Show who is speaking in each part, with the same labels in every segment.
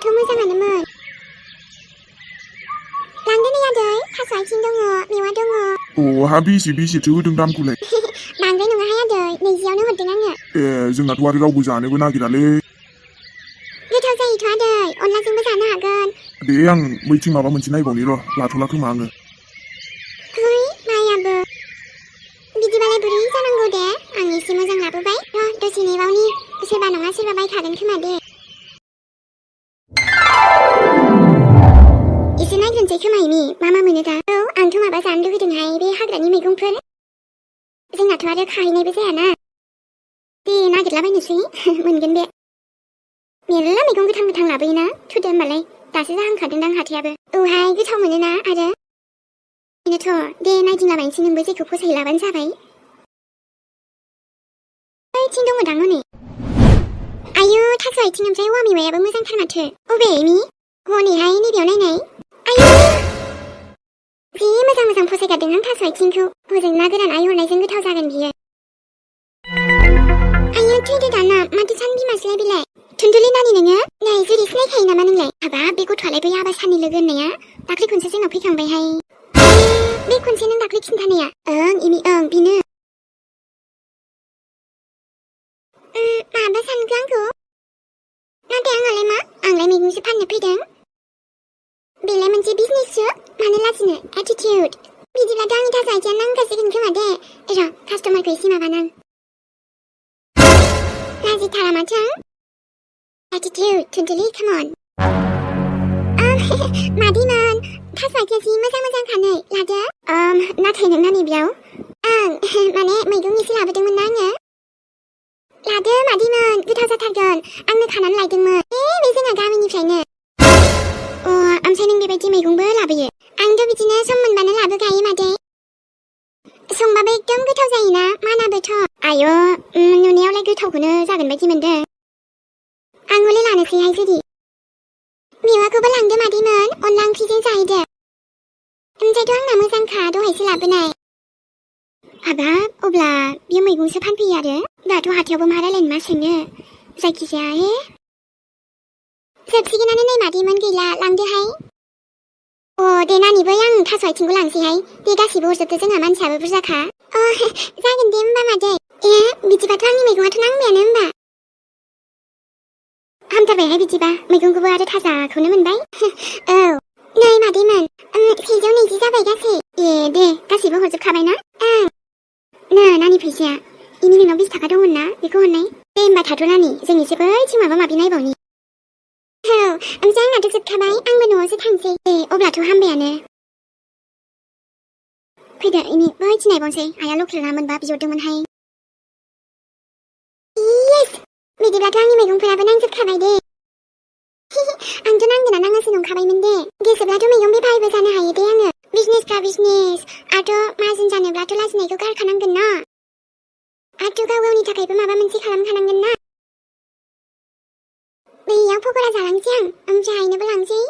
Speaker 1: खबराथ' मोजाङानोमोन लांदोनो आदै थास' आथिं दङ मेवा दङ
Speaker 2: हा बेसेथो होदों दामखौलाय
Speaker 1: बांद्राय नङाहाय आदै 20आवनो हरदों आङो
Speaker 2: जोंनाथ' आरो रावबो जानोबो नागिरालै
Speaker 1: गोथाव जायोथ' आदै अनलाजोंबो जानो हागोन
Speaker 2: दे आं बैथिं माबा मोनसे नायबावनि र' लाथ'ला खोमा आङो
Speaker 1: है मायाबो बिदिबालाय बोरै जानांगौ दे आं एसे मोजां लाबोबाय र' दसे नेबावनि सोरबा नङा सोरबा बायखागोन खोमा दे एसे नायग्रोनोसै खोमा इनि मा मोनो दा औ आंथ' माबा जानो लुगैदोंहाय बे हाग्रानि मैगंफोर जोंनाथ' आरो खाहैनायबो जायाना दे नागिरलाबायनोसै मोनगोन बे मेरला मैगं गोथां लाबोयोना थुदो होमबालाय दासो जाहांखादोंदां हाथायाबो औहाय गोथाव मोनोना आरो बेनोथ' दे नायदिंलाबायनोसै नोंबो जेखौ फसायो लाबानो जाबाय ओइथिं दङदां हनै आयु थास' आथिं ओमफ्राय औवा मेवायाबो मोजांथार माथो अबे इनि हनैहाय नैबेयाव नायनाय आयु जि मोजां फसायगारदों आं थास' आथिंखौ हजों ना गोरान आइ हरनायजों गोथाव जागोन बियो आयु थैदो दाना माथो सान बिमासोलाय बेलाय थुनथुलि नानि नोङो नै जेरै सिनायखायो नामा नोंलाय हाबाब बे गथ'आलाय बै आबा साननि लोगो होननाया दाख्लै खनसे जोंनाव फैखांबायहाय बे खनसे नों दाख्लै खिन्थानाया इनि बिनो माबा सानखो आंखौ नाथाय आंलाय मा आंलाय मैगंसो फाननो फैदों बेलाय मोनसे बिजनेससो मानो लाजिनो एटिटिउड बिदिब्लाथ' आंनि थास' आथिंआ नांखासिगोन खोमा दे र' कास्टमारखौ एसे माबानां लाजिथारा माथो एटिटिउड थुनथुलि कामन मादैमोन थास' आथिंआ जि मोजां खानै लादो नाथाय नोंना नैबेयाव माने मैगं एसे लाबोदोंमोन ना आङो लादो मादैमोन गोथाव जाथारगोन आंनो खानानै लायदोंमोन बे जोंहा गामिनिफ्रायनो ओमफ्राय नों बेबायदि मैगंबो लाबोयो आंथ' बिदिनो सम मोनबानो लाबोखायो मादै संबाबो एकदम गोथाव जायोना मानाबोथ' आयौ नुनायावलाय गोथावखौनो जागोन बायदि मोनदों आं हले लानोसैहाय जुदि मेवाखौबो लांदो मादैमोन अनला ओंख्रिजों जाहैदो ओमफ्रायथ' आंना मोजांखा दहायसो लाबोनाय हाबाब अब्ला बियो मैगंसो फानफैयो आरो दाथ' हाथायावबो मा रायलायनो मा सोंनो जायखिजाया जोबसिगोनानो नै मादैमोन गैला लांदोहाय दे नानिबै आं थास' आथिंखौ लांसैहाय दे गासिबो हरजोबदो जोंहा मानसियाबो बुरजाखा जागोन दे होमबा मादै बिदिबाथ' आंनि मैगङाथ' नांबायानो होमबा हामथारबायहाय बिदिबा मैगंखौबो आरो थाजाखौनो मोनबाय औ नै मादैमोन 120 जाबाय गासै दे गासिबो हरजोबखाबायना नानि फैसाया इनि नोंनाव 20 थाखा दंमोन ना बेखौ हरनाय दे होमबा थाथ' नानि जों एसे बैथिं माबा माबि नायबावनि ओमफ्राय आंनाथ' जोबखाबाय आंबो न'आवसो थांसै अब्लाथ' हामबायानो फैदो इनि बैथिं नायबावनोसै आइया लकेल ना मोनबा बिहरदोंमोनहाय बिदिब्लाथ' आंनि मैगंफोराबो नांजोबखाबाय दे आंथ' नांगोना नाङासो नंखाबायमोन दे गोसोब्लाथ' मैगं बेफारिबो जानो हायो दे आङो बिजनेसफ्रा बिजनेस आरो माहाजोन जानोब्लाथ' लाजिनायखौ गारखानांगोन ना आरो गाव गावनि थाखायबो माबा मोनसे खालामखानांगोन ना बैयाव पक'रा जालांसै आं ओमफ्राय आइनोबो लांसै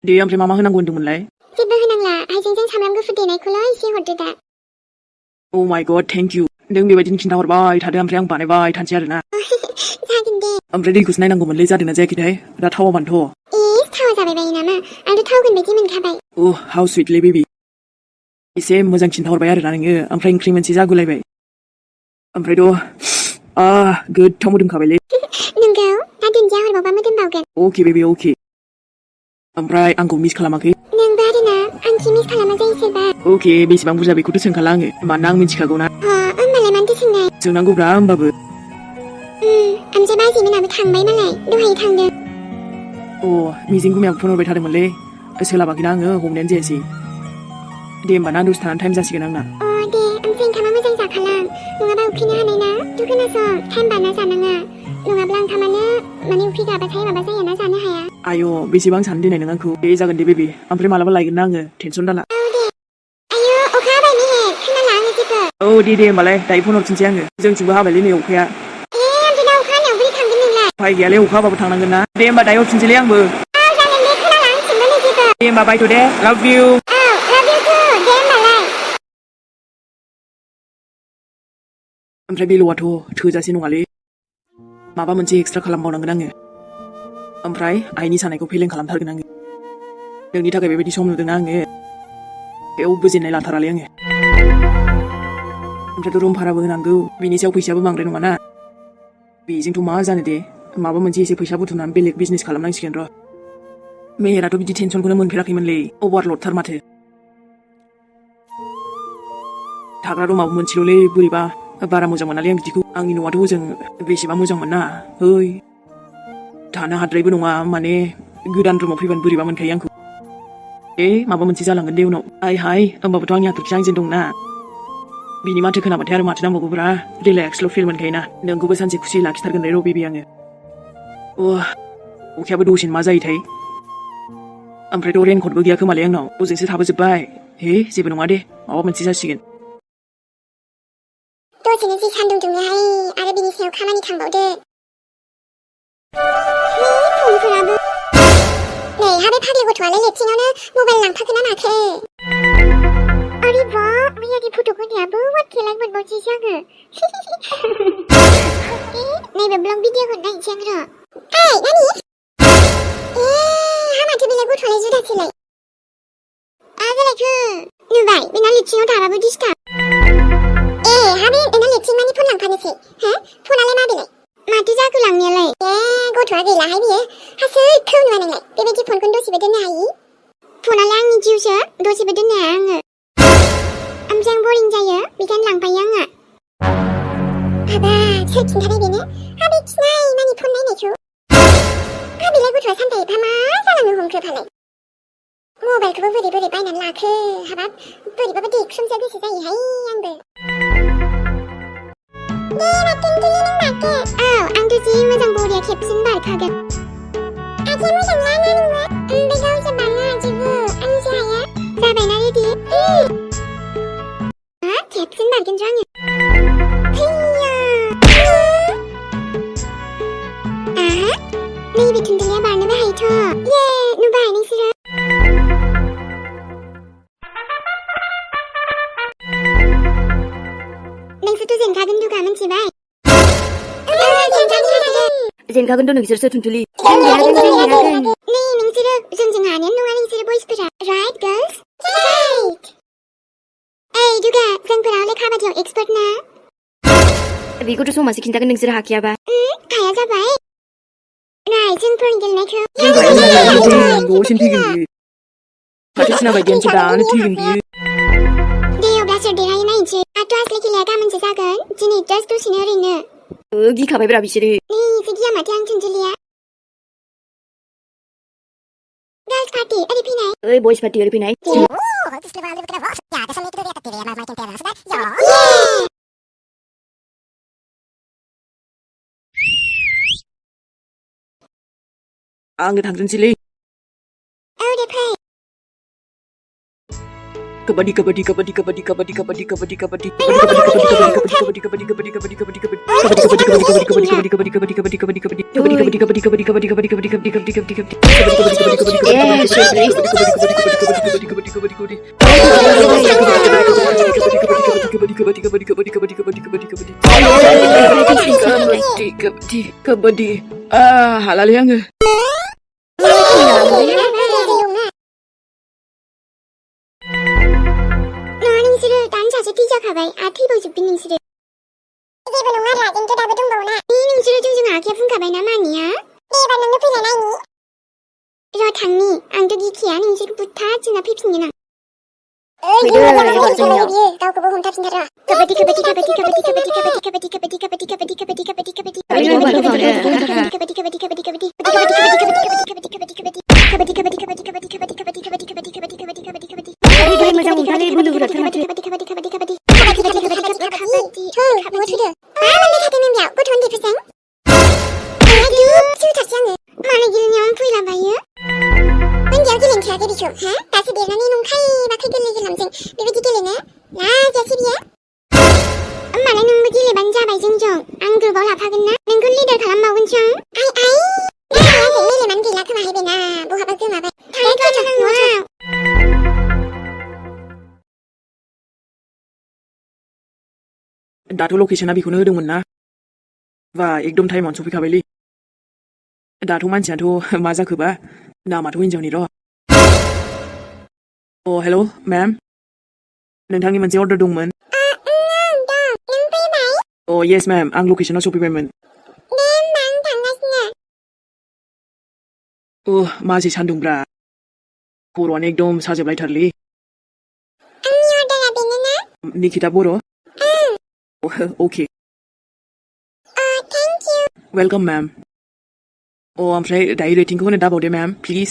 Speaker 3: दे ओमफ्राय मा होनांगौ होनदोंमोनलाय
Speaker 1: जेबो होनांला हाइजेंजों सामब्राम गुफुर देनायखौल' एसे हरदो दा
Speaker 3: अ माय गड थेंक इउ नों बेबायदिनो खिन्थाहरबाय थादो ओमफ्राय आं बानायबाय थानोसै आरोना
Speaker 1: जागोन दे
Speaker 3: ओमफ्राय दैखौसो नायनांगौमोनलै जादोंना जायाखैथाय दा थावाबानोथ'
Speaker 1: थावा जाबाय बायो नामा आंथ' थावगोन बायदि मोनखाबाय
Speaker 3: हाउ सुइटलै बेबि एसे मोजां खिन्थाहरबाय आरोना नोङो ओमफ्राय ओंख्रि मोनसे जागुलायबाय ओमफ्रायथ' गोथाव मोदोमखाबायलै
Speaker 1: नोंगौ दा दुन्दिया हरबावबा मोदोमबावगोन
Speaker 3: अके बेबि अके ओमफ्राय आंखौ मिस खालामाखै
Speaker 1: नोंबो आरोना आंखि मिस खालामा जायो सोरबा
Speaker 3: अके बेसेबां बुरजा बेखौथ' सोंखाला आङो मानोना आं मिथिखागौ ना
Speaker 1: होमबालाय मानोथो सोंनाय
Speaker 3: सोंनांगौब्रा होमबाबो
Speaker 1: ओमफ्राय बाजैमोनाबो थांबाय मालाय दहाय थांदों
Speaker 3: मिजिं गुमायाबो फन हरबाय थादोंमोनलै सोलाबाखैना आङो हमनायानो जायासै दे होमबा ना दसे थानानै टाइम जासिगोन आंना
Speaker 1: दे ओमफ्राय ओंखामा मोजां जाखालां नङाबा उखैनो हानाय ना थ' खोनासं टाइम बारना जानाङा नङाब्ला ओंखामानो माने उखै गाबाथाय माबा जायाना जानो हाया
Speaker 3: आय' बेसेबां सानो दिनै नों आंखौ दे जागोन दे बेबि ओमफ्राय मालाबा लायगोन ना आङो टेनसन दाला
Speaker 1: दे आयौ अखा हाबाय मेहेर खोनाला आङो जेबो
Speaker 3: दे होमबालाय दायो फन हरफिनसै आङो जोंथिंबो हाबायलै नै अखाया
Speaker 1: ओमफ्राय दा अखा हानायाव बोरै थांगोन नोंलाय
Speaker 3: उफाय गैयालै अखा हाबाबो थांनांगोन ना दे होमबा दायो हरफिनसैलै आंबो
Speaker 1: जागोन दे खोनाला आंथिंबो नै जेबो
Speaker 3: दे होमबा बायथ' दे लाभ इउ
Speaker 1: लाभ इउ टु दे होमबालाय
Speaker 3: ओमफ्राय बेल'आथ' थोजासे नङालै माबा मोनसे एक्सट्रा खालामबावनांगोन आङो ओमफ्राय आइनि सानायखौ फेलें खालामथारगोन आङो नोंनि थाखाय बेबायदि सम नुदोंना आङो बेयावबो जेननाय लाथारालै आङो ओमफ्रायथ' रुम भाराबो होनांगौ बिनि सायाव फैसायाबो बांद्राय नङाना बेजोंथ' मा जानो दे माबा मोनसे एसे फैसा बुथुमनानै बेलेग बिजनेस खालामनांसिगोन र' मेहेराथ' बिदि टेनसनखौनो मोनफेराखैमोनलै अभारलडथार माथो थाग्रा रुमाबो मोनसेल'लै बोरैबा बारा मोजां मोनालै आं बिदिखौ आंनि न'आथ' हजों बेसेबा मोजां मोना है थानो हाद्रायबो नङा माने गोदान रुमाव फैबानो बोरैबा मोनखायो आंखौ माबा मोनसे जालांगोन दे उनाव हाय होमबाबोथ' आंनि हाथरखि आंजों दंना बिनि माथो खोनाबाथाय आरो माथो नांबावगौब्रा रिलेक्सल' फिल मोनखायोना नोंखौबो सानसे खुसि लाखिथारगोन र' बेबि आङो अखायाबो दसेनो मा जायोथाय ओमफ्रायथ' रेनकटबो गैया खोमालै आंनाव हजोंसो थाबोजोब्बाय जेबो नङा दे माबा मोनसे जासिगोन
Speaker 1: दसेनो जि सान्दुं दुङोहाय आरो बिनि सायाव खामानि थांबावदो फनफोराबो नै हाबे फाग्लि गथ'आलाय लेट्रिनावनो मबाइल लांफाखोना माखो अरे बा मैयानि फट'खौ नायाबो वाट खेलाय मोनबावसैसो आङो नैबे ब्लग भिडिअखौ नायनोसै आं र' नानि हामाथो बेलाय गथ'आलाय जुदासैलाय जालायखो नुबाय बेना लेट्रिनाव थाबाबो डिस्टार्ब हाबे बेना लेट्रिन मानि फन लांफानोसै फनालाय माबेलाय माथो जाखो लांनायालाय गथ'आ गैलाहाय बियो हासै खोनुवा नोंलाय बेबायदि फनखौनो दसेबो दोननो हायि फनालाय आंनि जिउसो दसेबो दोननो हाया आङो ओमफ्राय आं बरिं जायो बेखायनो लांफायो आङो हाबा सोर खिन्थानाय बेनो हाबे खिनाय मानि फन नायनायखौ हाबेलाय गथ'आ सानफा एफा मा जालांनो हमखो फालाय मबाइलखौबो बोरै बोरै बायनानै लाखो हाबाब बोरैबाबो देख्रुमजा गोसो जायोहाय आंबो आंथ' जि मोजां बरिया खेबसेनो बारखागोन आथिया मोजां लाना नोङो बे गावसो बारनो हाजोबो आंसो हाया जाबायना रेडि खेबसेनो बारगोन र' आङो नैबे थुन्दुलिया बारनोबो हायोथ' नुबाय नोंसोरो नोंसोरथ' जेनखागोन दुगा मिथिबाय
Speaker 4: जेनखागोनथ' नोंसोरसो थुनथुलि
Speaker 1: नै नोंसोरो जोंजों हानायानो नङा नोंसोरो बयसफोरा राइट गार्ल्स राइट दुगा जोंफोरा लेखा बादियाव एक्सपार्ट ना
Speaker 4: बेखौथ' समासो खिन्थागोन नोंसोर हाखायाबा
Speaker 1: हाया जाबाय नाय जोंफोरनि गेलेनायखौ
Speaker 3: दसेनो थैगोन बियो फाथोसिना बायदियानोसो दानो थैगोन बियो
Speaker 1: दे अब्ला सोर देरहायो नायनोसै आथ' आसलि खेलाया गाबोनसो जागोन दिनै जास्ट दसेनो ओरैनो
Speaker 4: गिखाबायब्रा बिसोरो
Speaker 1: एसे गिया माथो आं थुनजुलिया गार्ल्स पार्टी ओरै फैनाय
Speaker 4: बयस पार्टी ओरै फैनाय
Speaker 3: आंनो थांग्रोनोसैलै
Speaker 1: दे फै
Speaker 3: कबड्डी कबड्डी कबड्डी कबड्डी कबड्डी कबड्डी कबड्डी कबड्डी कबड्डी कबड्डी कबड्डी कबड्डी कबड्डी कबड्डी हालालै आङो
Speaker 1: नोंसोरो दानि सासे थैजाखाबाय आरो थैबावजोब्बाय नोंसोरो जेबो नङा राजेनथ' दाबो दंबावोना नोंसोरो जोंजों आखिया बुंखाबाय ना मानिया दे एबार नोंनो फैना नायनि र' थांनि आंथ' गिखाया नोंसोरखौ बुथारजोंना फैफिनगोन आं गावखौबो हमथाफिनथार र' कबड्डी कबड्डी कबड्डी कबड्डी कबड्डी कबड्डी कबड्डी कबड्डी कबड्डी कबड्डी कबड्डी कबड्डी दासो देरनानै नंखाय बाखाय गोरलै गोरलामजों बेबायदि गेलेनो लाजायासै बियो होमबालाय नोंबो गेलेबानो जाबाय जोंजों आं ग्रुपआव लाफागोन ना नोंखौ लिडार खालामबावगोनसो मेलेमानो गैला खोमाहाय बेना बहाबा गोमाबाय
Speaker 3: दाथ' लकेसना बेखौनो होदोंमोन ना वा एकदम टाइमावनो सफैखाबायलै दाथ' मानसियाथ' मा जाखोबा नामाथ' हिनजावनि र' हेल' मेम नोंथांनि मोनसे अर्डार दंमोन येस मेम आं लकेसनाव सफैबायमोन मासि सान्दुंब्रा खर'आनो एकदम साजोबलायथारलै निकिता बर' अके वेलकाम मेम ओमफ्राय दायो रेटिंखौ होनो दाबावदे मेम प्लिज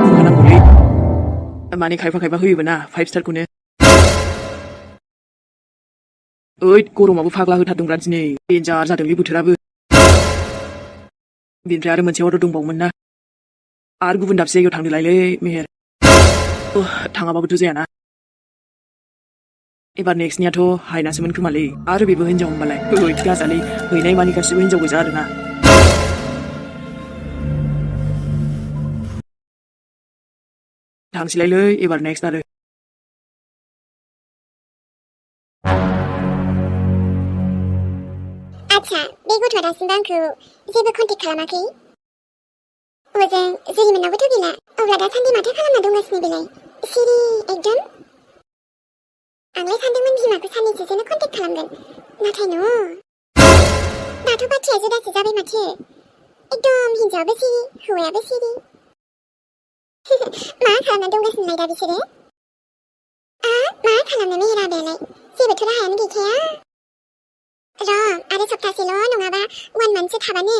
Speaker 3: बुंखानांगौलै माने खायफा होयोबो ना 5 स्टारखौनो गरमाबो फाग्ला होथारदोंब्रा दिनै डेन्जार जादोंलै बोथोराबो बेनिफ्राय आरो मोनसे अर्डार दंबावोमोन ना आरो गुबुन दाबसे जायगायाव थांनोलायलै मेहेर थाङाबाबोथ' जायाना एबार नेक्स्टनियाथ' हायनासोमोन खोमालै आरो बेबो हिनजाव होनबालाय गाजालै हैनाय मानि गासिबो हिनजाव गोजा आरोना थांसैलायलै एबार नेक्स्ट आरो
Speaker 1: आच्छा बे गथ'आ दासिमबो आंखौ जेबो कन्टेक्ट खालामाखै ओजों जुलिमोननावबोथ' गैला अब्ला दासान्दि माथो खालामना दंगासिनो बेलाय सिरि एकदम आंलाय सानदोंमोन बिमाखौ साननैसोजोंनो कन्टेक्ट खालामगोन नाथाय न' दाथ' बाथ्राया जुदासो जाबाय माथो एकदम हिनजावाबो सिरि हौवायाबो सिरि मा खालामना दंगासिनोलाय दा बिसोरो मा खालामनो मेहेरा बेलाय जेबोथ' राहायानो गैखाया र' आरो सप्तासेल' नङाबा 1 मान्थसो थाबानो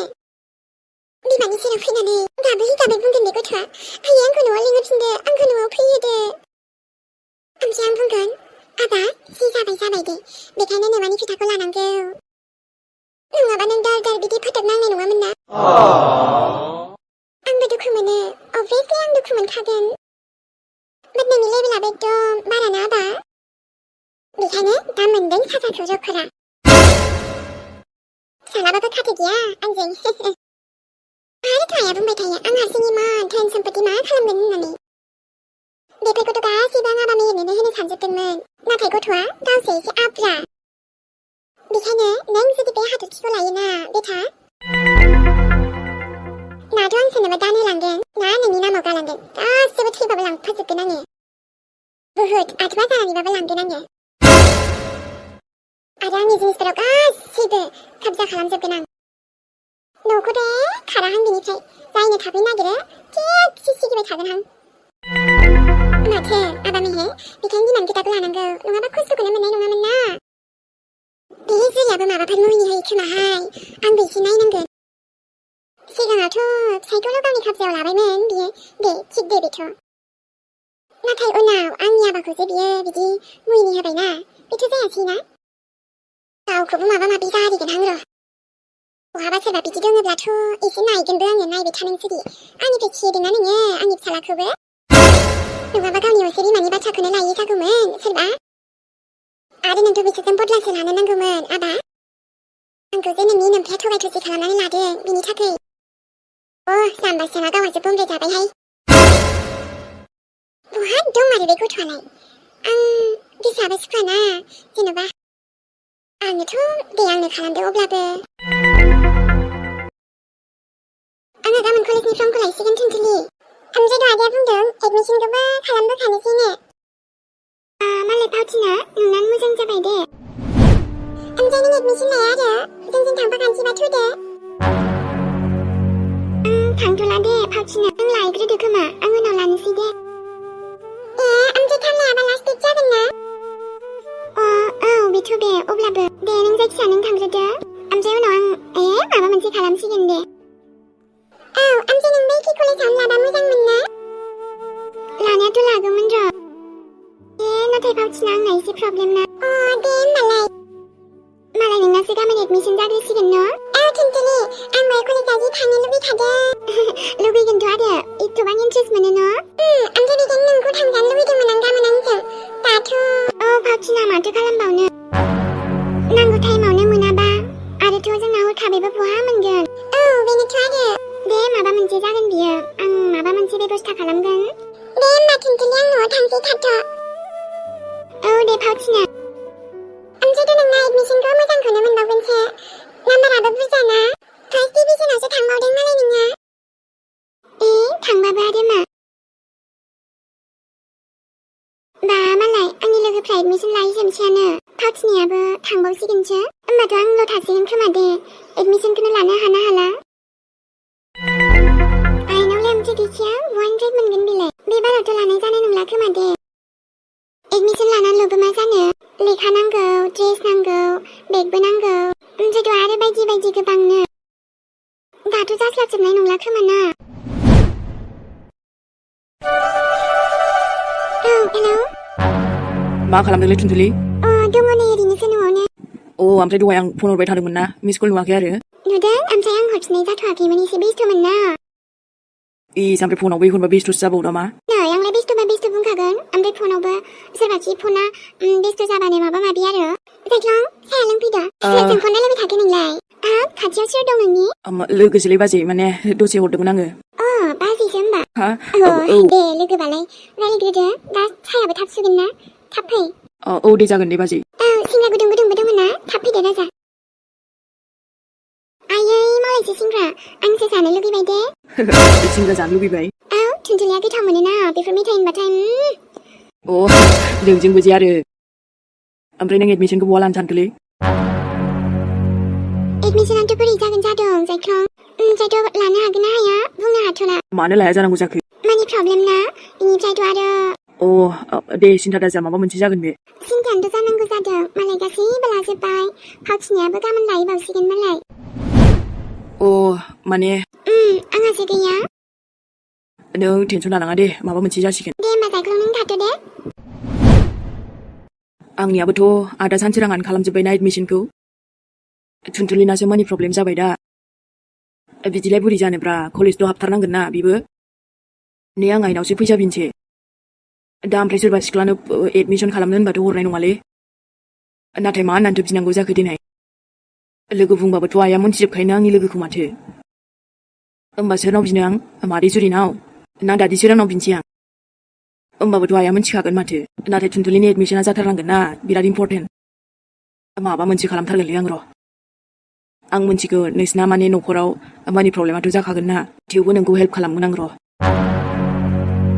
Speaker 1: बिमानि सेराव फैनानै गाबै बुंगोन बे गथ'आ आयै आंखौ न'आव लिंहरफिनदो आंखौ न'आव फैहोदो ओमफ्राय आं बुंगोन आबा जि जाबाय दे बेखायनो नोमानि खोथाखौ लानांगौ नङाबा नों दार बिदि फोथोबनांनाय नङामोन ना आंबो दुखु मोनो अबभियासलि आं दुखु मोनखागोन बाट नोंनि लेभेलाबो एकदम बाराना आबा बेखायनो दा मोनदों साजाखौ जखरा सानाबाबो खाथि गैया आंजों आरो थाया बुंबाय थायो आं हारसिं इमान धोन सम्पति मा खालामगोन होननानै बेफोरखौथ' गासैबो आं आबा मेहेरनोनो होनो सानजोबदोंमोन नाथाय गथ'आ गावसो एसे आब्रा बेखायनो नों जुदि बे हाथरखिखौ लायोना बेथा नाथ' आं सोरनोबा दान होलांगोन ना नोंनि नामाव गालांगोन गासैबो थैबाबो लांफाजोबगोन आङो बुहुद आथुवा जानानैबाबो लांगोन आङो आरो आंनि जिनिसफोराव गासैबो कब्जा खालामजोबगोन आं न'खौ दे खाराहां बिनिफ्राय जायनो थाफैनो नागिरो थिग सिगिबाय थागोन आं माथो आबा मेहे बेखायनो बिमानि खोथाखौ लानांगौ नङाबा खस्थ'खौनो मोननाय नङामोन ना बे जुलियाबो माबाफोर मुहिनि होयो खोमाहाय आंबो एसे नायनांगोन सिगाङावथ' फिसाइखौल' गावनि कब्जायाव लाबायमोन बियो दे थिग दे बेथ' नाथाय उनाव आंनि आबाखौसो बियो बिदि मुहिनि होबायना बेथ' जायासै ना गावखौबो माबा माबि जारिगोन आं र' बहाबा सोरबा बिदि दङब्लाथ' एसे नायगोनबो आङो नायबाय था नोंसोरदि आंनिफ्राय खेदोंना नोङो आंनि फिसालाखौबो नङाबा गावनि असे बिमानि बाथ्राखौनो लायै जागौमोन सोरबा आरो नोंथ' बिसोरजों बदलासो लानो नांगौमोन आबा आंखौ जे नोंनि नोमफाया थगाय थसि खालामनानै लादों बिनि थाखाय जाम्बासोना गावहासो बुंब्रे जाबायहाय बहा दं आरो बे गथ'आलाय आं गोसोआबो सुखुवाना जेन'बा आंनोथ' दे आंनो खालामदो अब्लाबो आङो गाबोन कलेजनि फर्मखौ लायसिगोन थुनथुलि ओमफ्राय आदाया बुंदों एडमिसनखौबो खालामबोखानोसैनो मालाय फावथिना नोंनानो मोजां जाबाय दे ओमफ्राय नों एडमिसन लाया आरो जोंजों थांफाखानोसैबा थुदो थांथ'ला दे फावथिना नों लायग्रोदो खोमा आं उनाव लानोसै दे ओमफ्राय थाब लायाबा लास्ट डेट जागोन ना औ बेथ' बे अब्लाबो दे नों जायखिया नों थांग्रोदो ओमफ्राय उनाव आं माबा मोनसे खालामसिगोन दे औ ओमफ्राय नों बै कलेजावनो लाबा मोजांमोन ना लानायाथ' लागौमोन र' नाथाय फावथिना आंना एसे प्रब्लेम ना दे होमबालाय मालाय नोंनासो गाबोन एडमिसन जाग्रोसिगोन न' थुनथुलि आंबो कलेजाव जि थांनो लुबैखादों लुबैगोनथ' आरो एथ'बां इन्ट्रेस्ट मोनो न' ओमफ्राय बेखायनो नोंखौ थांजानो लुबैदोंमोन आं गाबोन आंजों दाथ' फावथिना माथो खालामबावनो नांगौ टाइमावनो मोनाबा आरोथ' जोंना हरखाबैबो बहा मोनगोन बेनोथ' आरो दे माबा मोनसे जागोन बियो आं माबा मोनसे बेबस्था खालामगोन दे होमबा थुनथुलि आं न'आव थांसै थाथ' दे फावथिना ओमफ्रायथ' नोंना एडमिसनखौ मोजांखौनो मोनबावगोन मोनसे नाम्बाराबो बुरजाना फार्स्ट डिभिजनावसो थांबावदों नालाय नोङो थांबाबो आरो मा बा मालाय आंनि लोगोफ्रा एडमिसन लाहैजोबसैयानो फावथिनायाबो थांबावसिगोनसो होमबाथ' आंल' थासिगोन खोमा दे एडमिसनखौनो लानो हाना हाला आइनावलाय ओमफ्राय गैखाया बहानिफ्राय मोनगोन बेलाय बे बारावथ' लानाय जानाय नंला खोमा दे एडमिसन लानानैल'बो मा जानो लेखा नांगौ ड्रेस नांगौ बेगबो नांगौ ओमफ्रायथ' आरो बायदि बायदि गोबांनो दाथ' जास्लाबजोबनाय नंला खोमा ना औ हेलौ
Speaker 3: मा खालामदोंलै थुनथुलि
Speaker 1: दङ नै ओरैनोसो न'आवनो
Speaker 3: ओमफ्राय दहाय आं फन हरबाय थादोंमोन ना मिस कल नुवाखै आरो
Speaker 1: नुदों ओमफ्राय आं हरफिननाय जाथ'वाखैमोन एसे बेस्थ'मोन ना
Speaker 3: ओमफ्राय फनावबो एखनबा बेस्थ'सो जाबावो नामा
Speaker 1: नै आंलाय बेस्थ'बा बेस्थ' बुंखागोन ओमफ्राय फनावबो सोरबाखि फना बेस्थ' जाबानो माबा माबि आरो जायख्लं साया लोंफैदो सोरजों फन रायलायबाय थाखो नोंलाय खाथियाव सोर दं नोंनि
Speaker 3: लोगोसोलै बाजै माने दसे हरदोंमोन आङो
Speaker 1: बाजैसो होमबा
Speaker 3: औ
Speaker 1: दे लोगोबालाय रायलायग्रोदो दा सायाबो थाब सुगोन ना थाब फै
Speaker 3: औ दे जागोन दे बाजै
Speaker 1: सिंग्रा गुदुं गुदुंबो दंमोन ना थाब फैदो राजा आयै मालायसो सिंग्रा आंसो जानो लुगैबाय दे
Speaker 3: सिंग्रा जानो लुगैबाय
Speaker 1: थुनथुलिया गोथाव मोनोना बेफोर मेथाइ होनबाथाय
Speaker 3: जोंजोंबो जे आरो ओमफ्राय नों एडमिसनखौ बहा लानो सानखोलै
Speaker 1: एडमिसनाथ' बोरै जागोन जादों जायख्लं ओमफ्रायथ' लानो हागोन ना हाया बुंनो हाथ'ला
Speaker 3: मानो लाया जानांगौ जाखो
Speaker 1: मानि प्रब्लेम ना बेनिफ्रायथ' आरो
Speaker 3: दे सिन्था दाजा माबा मोनसे जागोन बे
Speaker 1: सिन्थायानोथ' जानांगौ जादों मालाय गासैबो लाजोब्बाय फावथिनायाबो गाबोन लायबावसिगोन मालाय
Speaker 3: माने
Speaker 1: आंहासो गैया
Speaker 3: नों टेनसन लानाङा दे माबा मोनसे जासिगोन
Speaker 1: दे होमबा जायख्लं नों थाथ' दे
Speaker 3: आंनियाबोथ' आदा सानसोराङानो खालामजोब्बायना एडमिसनखौ थुनथुलिनासो मानि प्रब्लेम जाबाय दा बिदिलाय बोरै जानोब्रा कलेजथ' हाबथारनांगोन ना बेबो नै आं आइनावसो फैसा बिनोसै दा ओमफ्राय सोरबा सिख्लानो एडमिसन खालामनो होनबाथ' हरनाय नङालै नाथाय मा होननानैथ' बिनांगौ जाखो देनाय लोगो बुंबाबोथ' आइया मोनथिजोबखायोनो आंनि लोगोखौ माथो होमबा सोरनाव बिनो आं मादै जुरिनाव ना दादि सोरांनाव बिनसै आं होमबाबोथ' आइया मोनथिखागोन माथो नाथाय थुनथुलिनि एडमिसना जाथारनांगोन ना बिराद इम्परटेन्ट माबा मोनसे खालामथारगोनलै आं आं मोनथिगौ नोंसिना माने न'खराव मानि प्रब्लेमाथ' जाखागोन ना थेवबो नोंखौ हेल्प खालामगोन आं